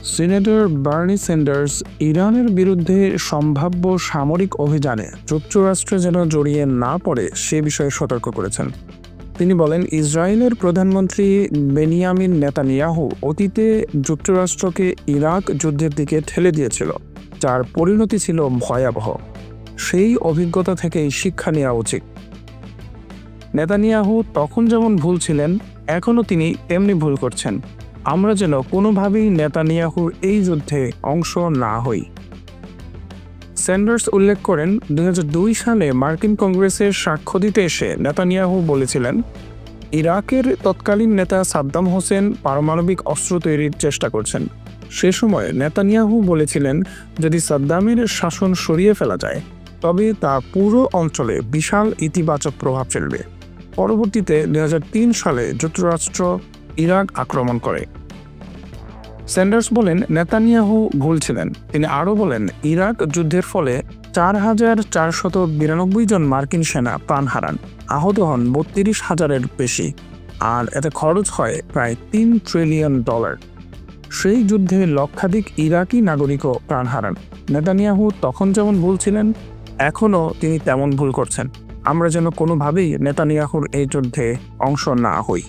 Senator Bernie Sanders ইরানের বিরুদ্ধে সম্ভাব্য সামরিক অভিযানে যুক্তরাষ্ট্র যেন জড়িয়ে না পড়ে সে বিষয়ে সতর্ক করেছেন। তিনি বলেন, ইসরায়েলের প্রধানমন্ত্রী বেনিয়ামিন নেতানিয়াহু অতীতে যুক্তরাষ্ট্রকে ইরাক যুদ্ধের দিকে ঠেলে দিয়েছিল, যার পরিণতি ছিল ভয়াবহ। সেই অভিজ্ঞতা থেকেই শিক্ষা নেওয়া উচিত। নেতানিয়াহু তখন যেমন ভুল ছিলেন, এখনও তিনি তেমনি ভুল করছেন। আমরা যেন কোনোভাবেই নেতানিয়াহুর এই যুদ্ধে অংশ না হই। স্যান্ডার্স উল্লেখ করেন, 2002 সালে মার্কিন কংগ্রেসের সাক্ষ্য দিতে এসে নেতানিয়াহু বলেছিলেন, ইরাকের তৎকালীন নেতা সাদ্দাম হোসেন পারমাণবিক অস্ত্র তৈরির চেষ্টা করছেন। সে সময় নেতানিয়াহু বলেছিলেন, যদি সাদ্দামের শাসন সরিয়ে ফেলা যায় তবে তা পুরো অঞ্চলে বিশাল ইতিবাচক প্রভাব ফেলবে। পরবর্তীতে 2003 সালে যুক্তরাষ্ট্র ইরাক আক্রমণ করে। স্যান্ডার্স বলেন, নেতানিয়াহু ভুল ছিলেন। তিনি আরও বলেন, ইরাক যুদ্ধের ফলে 4,492 জন মার্কিন সেনা প্রাণ হারান, আহত হন 32,000-এর বেশি, আর এতে খরচ হয় প্রায় $3 ট্রিলিয়ন। সেই যুদ্ধে লক্ষাধিক ইরাকি নাগরিকও প্রাণ হারান। নেতানিয়াহু তখন যেমন ভুল ছিলেন, এখনও তিনি তেমন ভুল করছেন। আমরা যেন কোনোভাবেই নেতানিয়াহুর এই যুদ্ধে অংশ না হই।